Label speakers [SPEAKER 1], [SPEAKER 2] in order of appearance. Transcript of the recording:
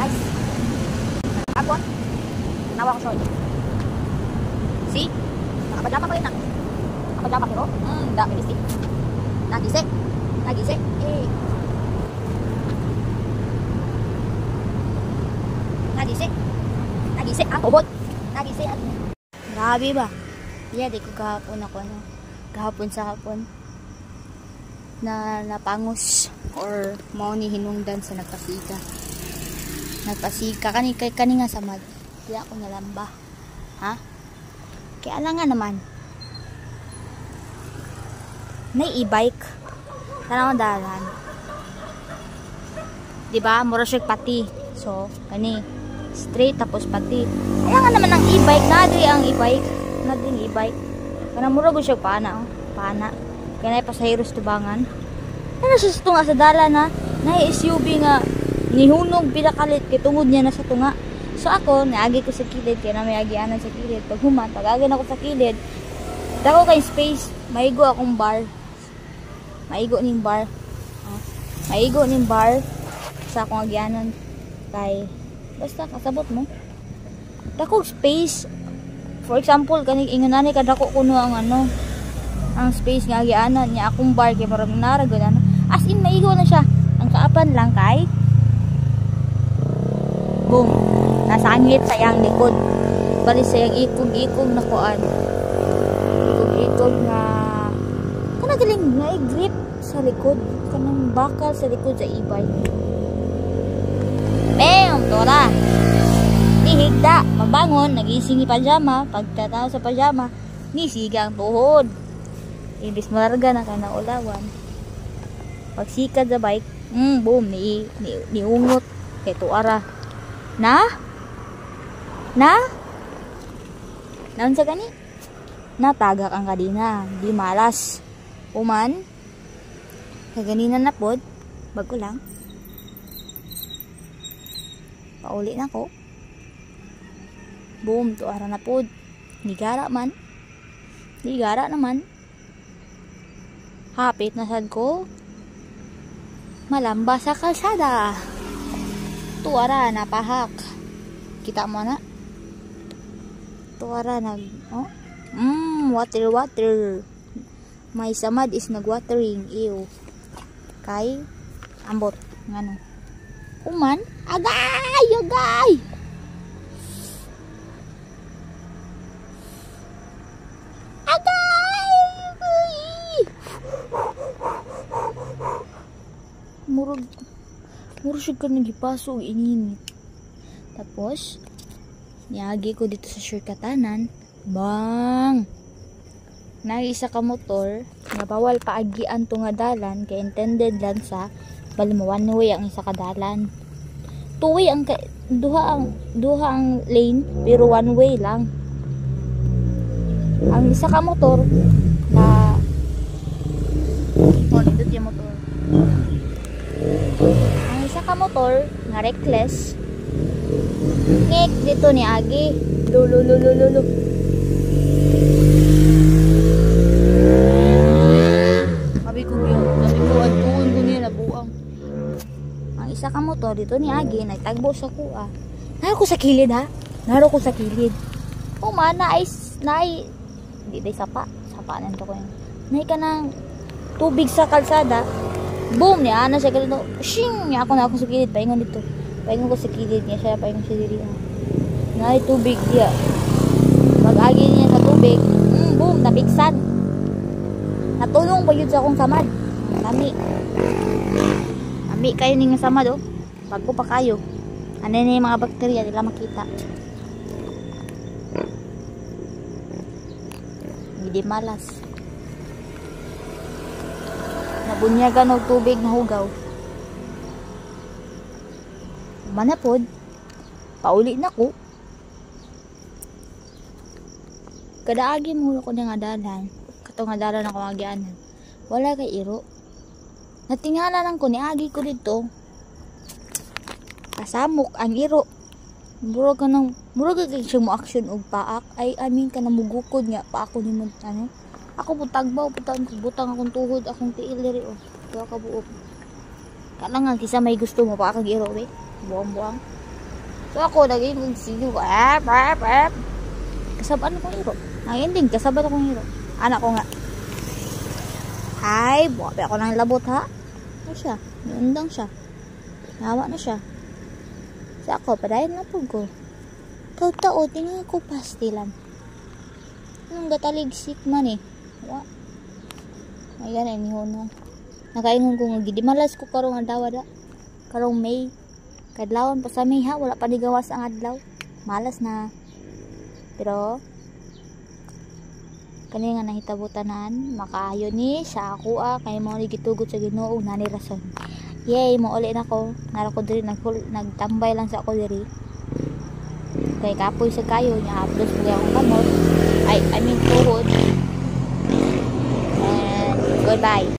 [SPEAKER 1] guys. Abot. Nawa ko soy. See? Nakapajama pa rin ako. Nakapajama pero? Da, medisi. Nagise. Nagise. Eh. Nagise. Nagise. Ang ubod. Nagise. Grabe ba? Yeah, di ko kahapon ako ano. Kahapon sa hapon. Na napangos or mao ni hinungdan sa nagpasika. Nagpasika kani nga samad. Kaya ako nalamba. Ha? Kaya lang nga naman. May e-bike. Tanaw dalan. 'Di ba? Mura siya pati. So, kani straight tapos pati. Kaya nga naman ang e-bike, nadri ang e-bike. Nadri ang e-bike. Kana mura gyud siya pana, oh. Pana. Kaya na pasaheros tubangan. Ano sa tunga sa dala na SUV nga nihunog pinakalit kay tungod niya na sa tunga. So ako naagi ko sa kilid kaya na may agianan sa kilid. Pag human, pag-agi na ko sa kilid, dako kay space, maigo akong bar. Maigo ning bar. Maigo ning bar sa akong agianan kay basta kasabot mo. Dako space. For example, kaning ingon ani kadako kuno ang ano, ang space nga agianan niya akong bar kay para naragod ano. As in maigo na siya. Ang kaapan lang kay boom. Nasangit sa iyang likod. Bali sa iyang ikog-ikog na kuan. Ikog-ikog nga kanagaling na i-grip sa likod. Kanang bakal sa likod sa e-bike. Bam! Tora! Higda, mabangon, nagising ni pajama, pagtataw sa pajama, nisiga ang tuhod. Ibis malarga na ka na ulawan. Pagsikad sa bike, boom, niungot. Kaya tuara. Naon sa gani? Natagak ang kadina, di malas. Uman, kaganina na pod, bago lang. Pauli na ko. Boom, tuara na pod. Nigara naman. Hapit na sad ko. Malamba sa kalsada. Tuara na pahak. Kita mo na. Tuara nag water. May samad is nagwatering. Ew. Kay ambot ngano. Uman, agay. Murag siya ka nagipaso ininit. Tapos niagi ko dito sa shortcutanan. Bang! Naisa ka motor nga bawal paagian to nga dalan kay intended lang sa bali mo one way ang isa ka dalan. Two way ang duha ang lane pero one way lang. Ang isa ka motor na nindot yung motor. Ang isa ka motor nga reckless ngek dito ni Agi lulu sabi ko antuon ko niya nabuang. Ang isa ka motor dito ni Agi nagtagbo sa kuha. Naro ko sa kilid umana ay di day sapa nanto ko yun nay ka ng tubig sa kalsada. Boom niya ana siya ganito. Shing niya ako sa kilid paingon dito. Paingon ko sa kilid niya siya paingon siya diri. Nay tubig dia. Mag-agi niya sa tubig. Boom nabiksan. Natulong pa yun sa akong samad. Nami kayo ning samad oh. Bago pa kayo. Ano na yung mga bakterya nila makita. Hindi malas. Nabunyagan og tubig na hugaw. Manapod, pauli na ko. Kadaagi mo ko nga dalan. Kato nga dalan ako agianan. Wala kay iro. Natingala lang ko ni agi ko dito. Kasamok ang iro. Murag kay siya mo action og paak. I mean ka namugukod nga pa ako ni mo ano. Ako butagbaw, butang akong tuhod, akong tiil diri oh. Tuwa ka buok. Kailangan kisa may gusto mo pa kag iro we. Buang-buang. So ako naging magsigaw. Kasaban akong hiro. Ang ending, kasaban akong hiro. Anak ko nga. Hi, buwabi ako ng labot ha. Ano siya? Niundang siya. Nawa na siya. So ako, padayon na po ko. Tao-tao, tingnan ko pastilan. Anong gataligsik man eh. Wa. Ayan ay nihon. Nakaingon ko nga gidi malas ko karong adlaw da. Karong May. Kadlawon pa sa May ha, wala pa ni gawas ang adlaw. Malas na. Pero kani nga nahitabutanan, makaayo ni sa ako kay mo ni gitugot sa Ginoo nani rason. Yay, mo uli na ko. Nara ko diri nagtambay lang sa ako diri. Kay kapoy sa kayo nya haplos mo akong kamot. I mean tuhod. And goodbye.